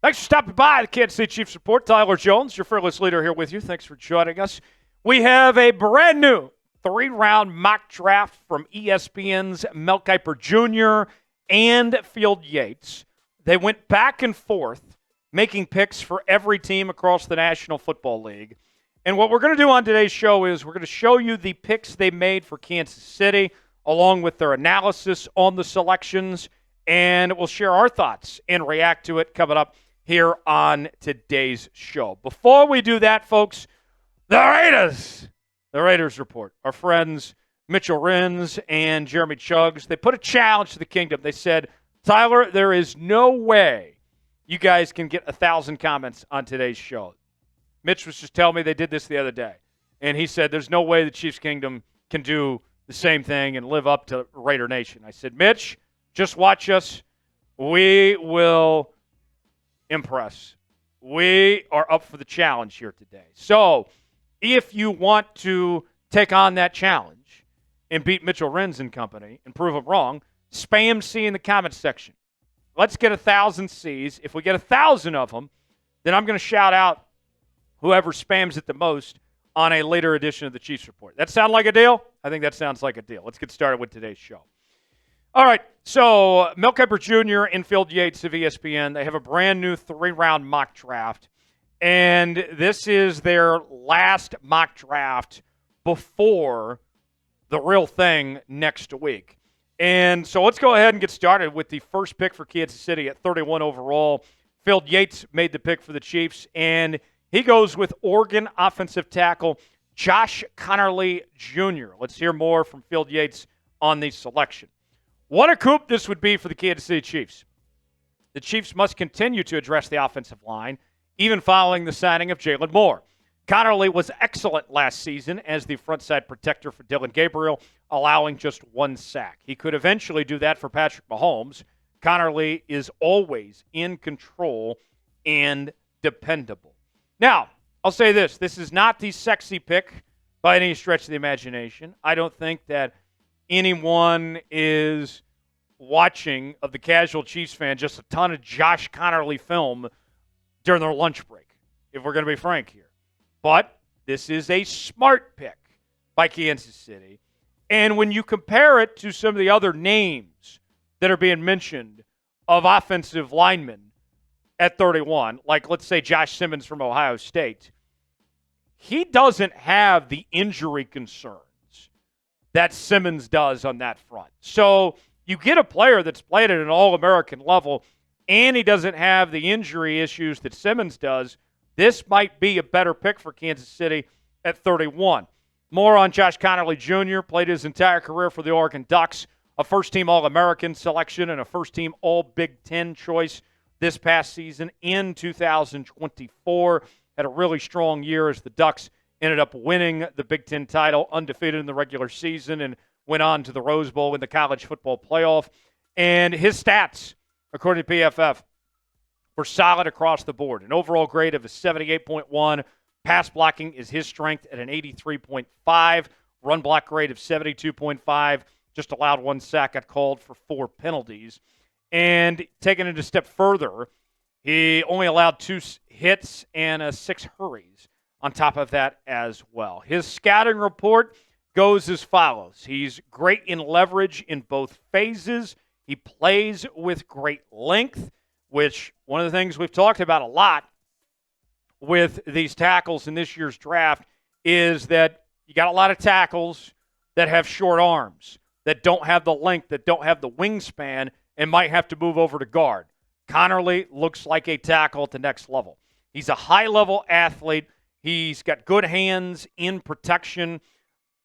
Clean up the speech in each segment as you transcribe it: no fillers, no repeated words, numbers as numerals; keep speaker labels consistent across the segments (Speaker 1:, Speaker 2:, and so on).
Speaker 1: Thanks for stopping by the Kansas City Chiefs Report. Tyler Jones, your fearless leader, here with you. Thanks for joining us. We have a brand new 3-round mock draft from ESPN's Mel Kiper Jr. and Field Yates. They went back and forth making picks for every team across the National Football League. And what we're going to do on today's show is we're going to show you the picks they made for Kansas City, along with their analysis on the selections, and we'll share our thoughts and react to it coming up here on today's show. Before we do that, folks, the Raiders report. Our friends Mitchell Rins and Jeremy Chuggs, they put a challenge to the kingdom. They said, Tyler, there is no way you guys can get 1,000 comments on today's show. Mitch was just telling me they did this the other day, and he said there's no way the Chiefs Kingdom can do the same thing and live up to Raider Nation. I said, Mitch, just watch us. We will impress. We are up for the challenge here today. So if you want to take on that challenge and beat Mitchell Rins and company and prove them wrong, spam C in the comments section. Let's get 1,000 C's. If we get 1,000 of them, then I'm going to shout out whoever spams it the most on a later edition of the Chiefs Report. That sound like a deal? I think that sounds like a deal. Let's get started with today's show. All right, so Mel Kiper Jr. and Field Yates of ESPN, they have a brand new 3-round mock draft, and this is their last mock draft before the real thing next week. And so let's go ahead and get started with the first pick for Kansas City at 31 overall. Field Yates made the pick for the Chiefs, and he goes with Oregon offensive tackle Josh Conerly Jr. Let's hear more from Field Yates on the selection. What a coup this would be for the Kansas City Chiefs. The Chiefs must continue to address the offensive line, even following the signing of Jalen Moore. Conerly was excellent last season as the frontside protector for Dylan Gabriel, allowing just 1 sack. He could eventually do that for Patrick Mahomes. Conerly is always in control and dependable. Now, I'll say this. This is not the sexy pick by any stretch of the imagination. I don't think that anyone is watching, of the casual Chiefs fan, just a ton of Josh Conerly film during their lunch break, if we're going to be frank here. But this is a smart pick by Kansas City. And when you compare it to some of the other names that are being mentioned of offensive linemen at 31, like let's say Josh Simmons from Ohio State, he doesn't have the injury concerns that Simmons does on that front. So you get a player that's played at an All-American level, and he doesn't have the injury issues that Simmons does. This might be a better pick for Kansas City at 31. More on Josh Conerly Jr., played his entire career for the Oregon Ducks, a first-team All-American selection and a first-team All-Big Ten choice this past season in 2024. Had a really strong year as the Ducks ended up winning the Big Ten title, undefeated in the regular season, and went on to the Rose Bowl in the college football playoff. And his stats, according to PFF, were solid across the board. An overall grade of a 78.1. Pass blocking is his strength at an 83.5. Run block grade of 72.5. Just allowed 1 sack, got called for 4 penalties. And taking it a step further, he only allowed 2 hits and 6 hurries on top of that as well. His scouting report goes as follows. He's great in leverage in both phases. He plays with great length, which one of the things we've talked about a lot with these tackles in this year's draft is that you got a lot of tackles that have short arms, that don't have the length, that don't have the wingspan, and might have to move over to guard. Conerly looks like a tackle at the next level. He's a high-level athlete. He's got good hands in protection,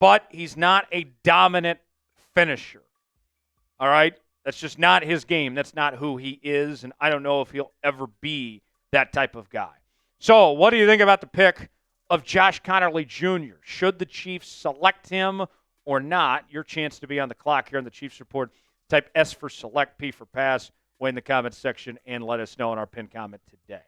Speaker 1: but he's not a dominant finisher. All right? That's just not his game. That's not who he is, and I don't know if he'll ever be that type of guy. So what do you think about the pick of Josh Conerly Jr.? Should the Chiefs select him or not? Your chance to be on the clock here on the Chiefs Report. Type S for select, P for pass. Way in the comments section and let us know in our pinned comment today.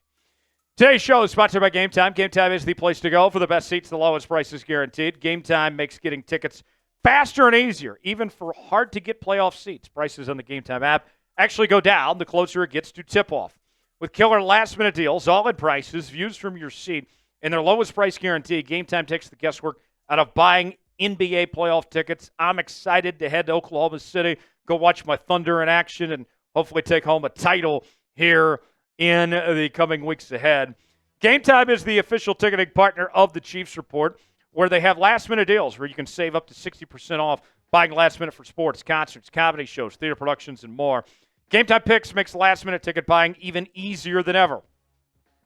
Speaker 1: Today's show is sponsored by Game Time. Game Time is the place to go for the best seats, the lowest prices guaranteed. Game Time makes getting tickets faster and easier, even for hard-to-get playoff seats. Prices on the Game Time app actually go down the closer it gets to tip-off. with killer last-minute deals, all-in prices, views from your seat, and their lowest price guarantee. Game Time takes the guesswork out of buying NBA playoff tickets. I'm excited to head to Oklahoma City, go watch my Thunder in action, and hopefully take home a title here in the coming weeks ahead. Game Time is the official ticketing partner of the Chiefs Report, where they have last-minute deals where you can save up to 60% off buying last minute for sports, concerts, comedy shows, theater productions, and more. Game Time Picks makes last-minute ticket buying even easier than ever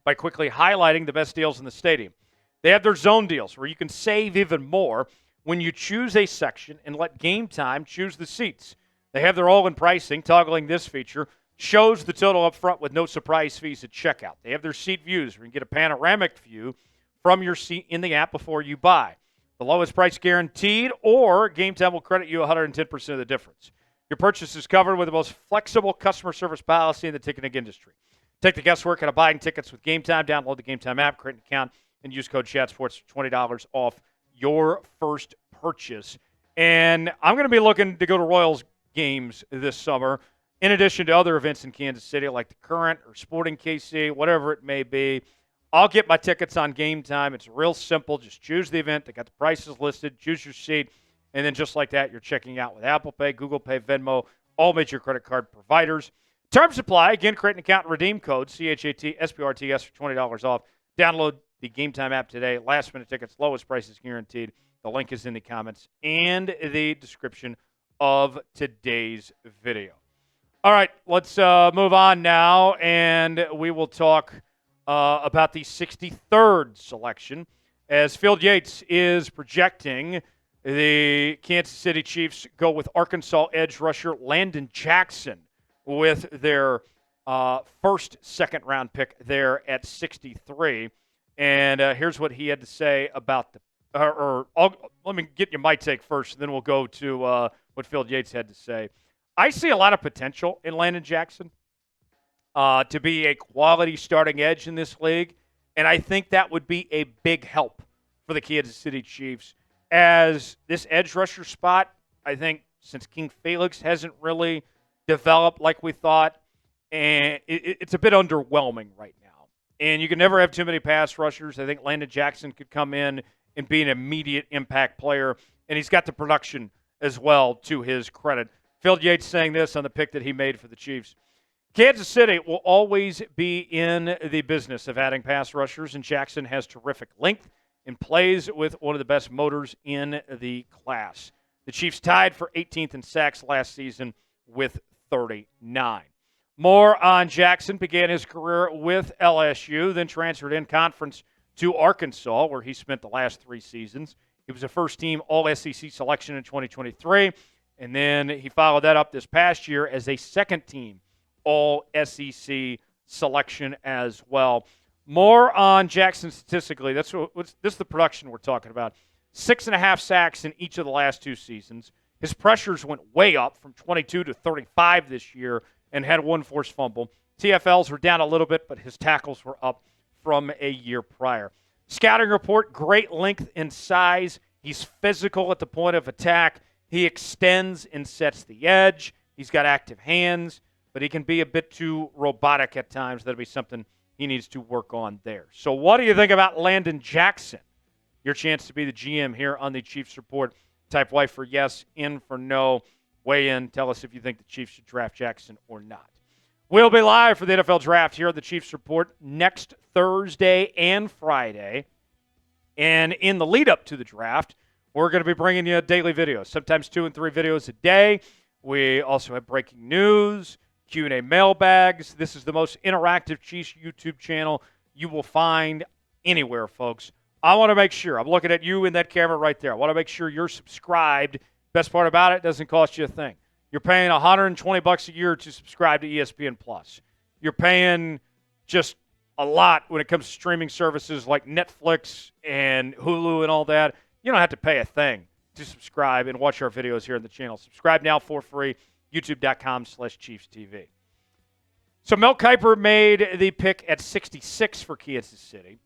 Speaker 1: by quickly highlighting the best deals in the stadium. They have their zone deals where you can save even more when you choose a section and let Game Time choose the seats. They have their all-in pricing. Toggling this feature shows the total up front with no surprise fees at checkout. They have their seat views where you can get a panoramic view from your seat in the app before you buy. The lowest price guaranteed, or Game Time will credit you 110% of the difference. Your purchase is covered with the most flexible customer service policy in the ticketing industry. Take the guesswork out of buying tickets with Game Time. Download the Game Time app, create an account, and use code CHATSPORTS for $20 off your first purchase. And I'm going to be looking to go to Royals games this summer, in addition to other events in Kansas City like the Current or Sporting KC, whatever it may be. I'll get my tickets on Game Time. It's real simple. Just choose the event. They got the prices listed. Choose your seat. And then just like that, you're checking out with Apple Pay, Google Pay, Venmo, all major credit card providers. Terms apply. Again, create an account and redeem code CHATSPORTS for $20 off. Download the Game Time app today. Last-minute tickets, lowest prices guaranteed. The link is in the comments and the description of today's video. All right, let's move on now, and we will talk about the 63rd selection, as Field Yates is projecting the Kansas City Chiefs go with Arkansas edge rusher Landon Jackson with their first second-round pick there at 63. And here's what he had to say about let me get you my take first, and then we'll go to what Field Yates had to say. I see a lot of potential in Landon Jackson to be a quality starting edge in this league, and I think that would be a big help for the Kansas City Chiefs. As this edge rusher spot, I think since King Felix hasn't really developed like we thought, and it's a bit underwhelming right now. And you can never have too many pass rushers. I think Landon Jackson could come in and be an immediate impact player, and he's got the production as well to his credit. Phil Yates saying this on the pick that he made for the Chiefs. Kansas City will always be in the business of adding pass rushers, and Jackson has terrific length and plays with one of the best motors in the class. The Chiefs tied for 18th in sacks last season with 39. More on Jackson. Began his career with LSU, then transferred in conference to Arkansas, where he spent the last 3 seasons. He was a first-team All-SEC selection in 2023, and then he followed that up this past year as a second-team All-SEC selection as well. More on Jackson statistically. This is the production we're talking about. 6.5 sacks in each of the last 2 seasons. His pressures went way up from 22 to 35 this year and had 1 forced fumble. TFLs were down a little bit, but his tackles were up from a year prior. Scouting report, great length and size. He's physical at the point of attack. He extends and sets the edge. He's got active hands, but he can be a bit too robotic at times. That'll be something he needs to work on there. So what do you think about Landon Jackson? Your chance to be the GM here on the Chiefs Report. Type Y for yes, in for no. Weigh in. Tell us if you think the Chiefs should draft Jackson or not. We'll be live for the NFL Draft here at the Chiefs Report next Thursday and Friday. And in the lead-up to the draft, we're going to be bringing you daily videos, sometimes 2 and 3 videos a day. We also have breaking news, Q&A mailbags. This is the most interactive Chiefs YouTube channel you will find anywhere, folks. I want to make sure, I'm looking at you in that camera right there. I want to make sure you're subscribed. Best part about it, doesn't cost you a thing. You're paying $120 a year to subscribe to ESPN Plus. You're paying just a lot when it comes to streaming services like Netflix and Hulu and all that. You don't have to pay a thing to subscribe and watch our videos here on the channel. Subscribe now for free, youtube.com/ChiefsTV. So Mel Kiper made the pick at 66 for Kansas City,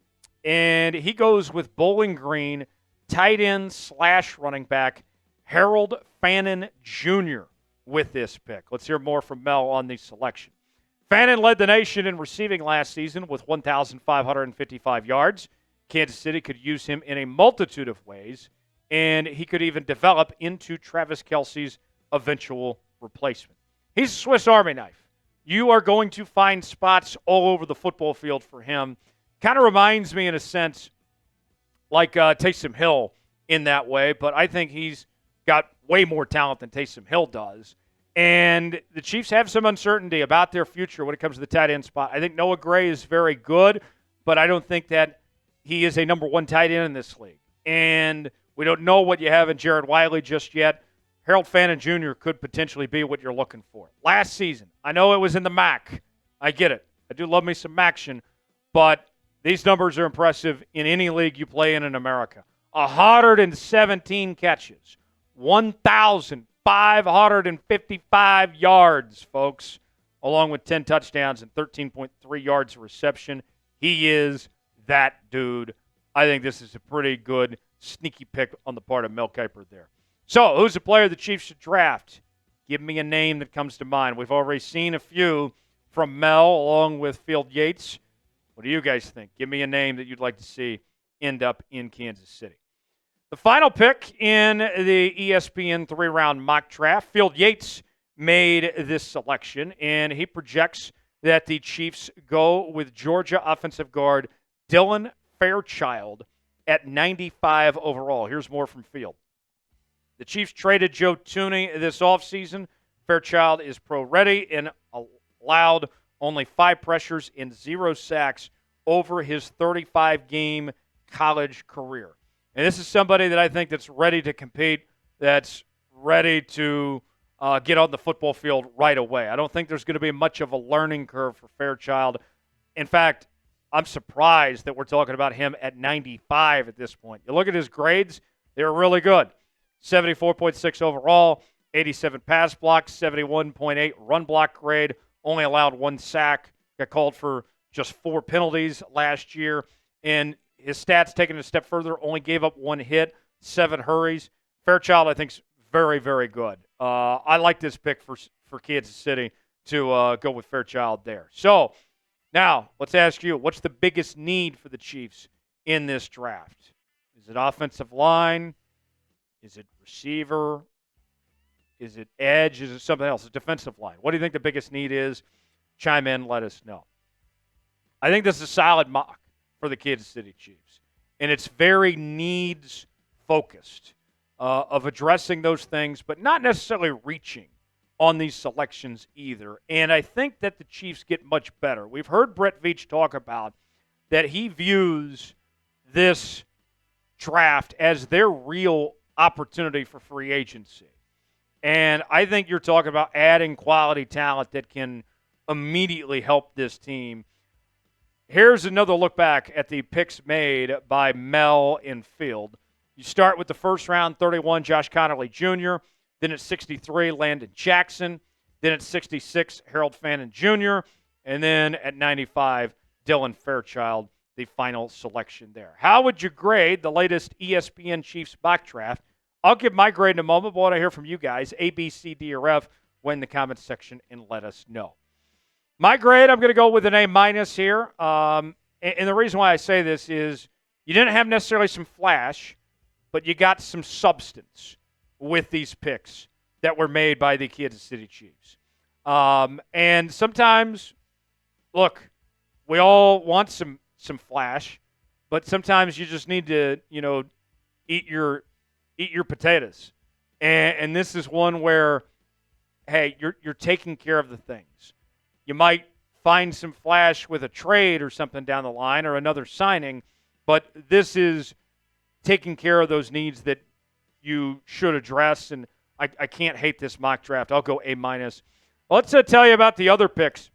Speaker 1: and he goes with Bowling Green tight end / running back Harold Fannin Jr. with this pick. Let's hear more from Mel on the selection. Fannin led the nation in receiving last season with 1,555 yards. Kansas City could use him in a multitude of ways, and he could even develop into Travis Kelce's eventual replacement. He's a Swiss Army knife. You are going to find spots all over the football field for him. Kind of reminds me, in a sense, like Taysom Hill in that way, but I think he's got way more talent than Taysom Hill does. And the Chiefs have some uncertainty about their future when it comes to the tight end spot. I think Noah Gray is very good, but I don't think that he is a number one tight end in this league. And we don't know what you have in Jared Wiley just yet. Harold Fannin Jr. could potentially be what you're looking for. Last season, I know it was in the MAC. I get it. I do love me some action, but these numbers are impressive in any league you play in America. 117 catches, 1,555 yards, folks, along with 10 touchdowns and 13.3 yards of reception. He is that dude. I think this is a pretty good sneaky pick on the part of Mel Kiper there. So, who's a player the Chiefs should draft? Give me a name that comes to mind. We've already seen a few from Mel along with Field Yates. What do you guys think? Give me a name that you'd like to see end up in Kansas City. The final pick in the ESPN three-round mock draft, Field Yates made this selection, and he projects that the Chiefs go with Georgia offensive guard Dylan Fairchild at 95 overall. Here's more from Field. The Chiefs traded Joe Thuney this offseason. Fairchild is pro-ready and allowed only 5 pressures and 0 sacks over his 35-game college career. And this is somebody that I think that's ready to compete, that's ready to get on the football field right away. I don't think there's going to be much of a learning curve for Fairchild. In fact, I'm surprised that we're talking about him at 95 at this point. You look at his grades, they're really good. 74.6 overall, 87 pass blocks, 71.8 run block grade, only allowed 1 sack, got called for just 4 penalties last year, and his stats taken a step further, only gave up 1 hit, 7 hurries. Fairchild, I think, is very, very good. I like this pick for Kansas City to go with Fairchild there. So, now, let's ask you, what's the biggest need for the Chiefs in this draft? Is it offensive line? Is it receiver? Is it edge? Is it something else? It's defensive line. What do you think the biggest need is? Chime in, let us know. I think this is a solid mock for the Kansas City Chiefs. And it's very needs-focused of addressing those things, but not necessarily reaching on these selections either. And I think that the Chiefs get much better. We've heard Brett Veach talk about that he views this draft as their real opportunity for free agency. And I think you're talking about adding quality talent that can immediately help this team. Here's another look back at the picks made by Mel and Field. You start with the first round, 31, Josh Conerly Jr., then at 63, Landon Jackson, then at 66, Harold Fannin Jr., and then at 95, Dylan Fairchild, the final selection there. How would you grade the latest ESPN Chiefs mock draft? I'll give my grade in a moment, but I want to hear from you guys, A, B, C, D, or F, in the comments section and let us know. My grade, I'm going to go with an A- here. And the reason why I say this is you didn't have necessarily some flash, but you got some substance with these picks that were made by the Kansas City Chiefs. And sometimes, look, we all want some flash, but sometimes you just need to, eat your potatoes. And this is one where, hey, you're taking care of the things. You might find some flash with a trade or something down the line or another signing, but this is taking care of those needs that you should address, and I can't hate this mock draft. I'll go A-. Let's tell you about the other picks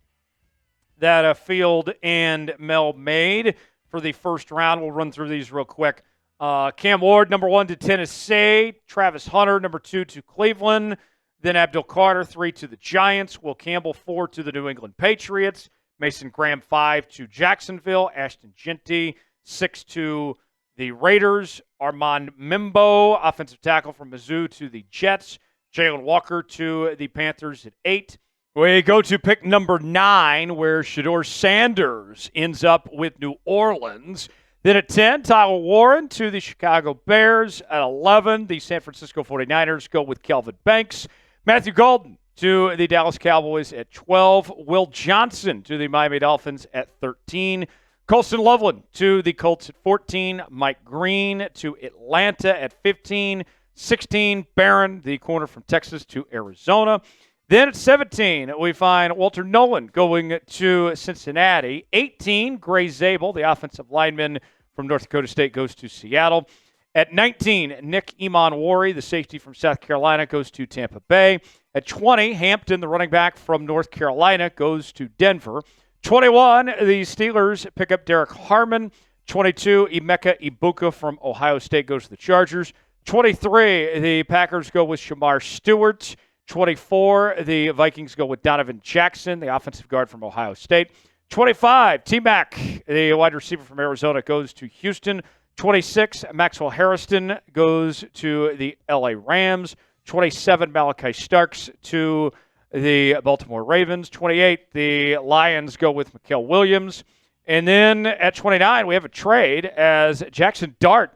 Speaker 1: that Field and Mel made for the first round. We'll run through these real quick. Cam Ward, number 1 to Tennessee. Travis Hunter, number 2 to Cleveland. Then Abdul Carter, 3 to the Giants. Will Campbell, 4 to the New England Patriots. Mason Graham, 5 to Jacksonville. Ashton Jeanty, 6 to the Raiders. Armand Mimbo, offensive tackle from Mizzou, to the Jets. Jalen Walker to the Panthers at 8. We go to pick number 9, where Shedeur Sanders ends up with New Orleans. Then at 10, Tyler Warren to the Chicago Bears. At 11, the San Francisco 49ers go with Kelvin Banks. Matthew Golden to the Dallas Cowboys at 12. Will Johnson to the Miami Dolphins at 13. Colston Loveland to the Colts at 14. Mike Green to Atlanta at 15. 16, Barron, the corner from Texas, to Arizona. Then at 17, we find Walter Nolan going to Cincinnati. 18, Gray Zabel, the offensive lineman from North Dakota State, goes to Seattle. At 19, Nick Emanwari, the safety from South Carolina, goes to Tampa Bay. At 20, Hampton, the running back from North Carolina, goes to Denver. 21, the Steelers pick up Derek Harmon. 22, Emeka Ibuka from Ohio State goes to the Chargers. 23, the Packers go with Shamar Stewart. 24, the Vikings go with Donovan Jackson, the offensive guard from Ohio State. 25, T-Mac, the wide receiver from Arizona, goes to Houston. 26, Maxwell Harrison goes to the LA Rams. 27, Malachi Starks to the Baltimore Ravens. 28, the Lions go with Mikael Williams. And then at 29, we have a trade as Jackson Dart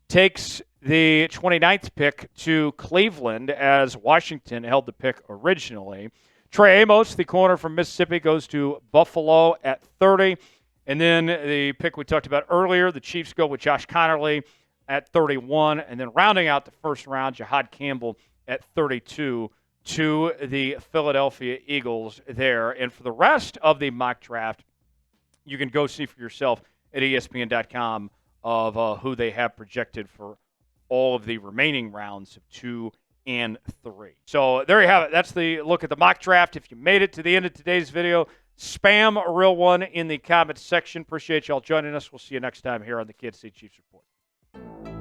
Speaker 1: takes the 29th pick to Cleveland, as Washington held the pick originally. Trey Amos, the corner from Mississippi, goes to Buffalo at 30. And then the pick we talked about earlier, the Chiefs go with Josh Conerly at 31. And then rounding out the first round, Jahad Campbell at 32 to the Philadelphia Eagles there. And for the rest of the mock draft, you can go see for yourself at ESPN.com of who they have projected for all of the remaining rounds of 2 and 3. So there you have it. That's the look at the mock draft. If you made it to the end of today's video, spam a real one in the comments section. Appreciate y'all joining us. We'll see you next time here on the Kansas City Chiefs Report.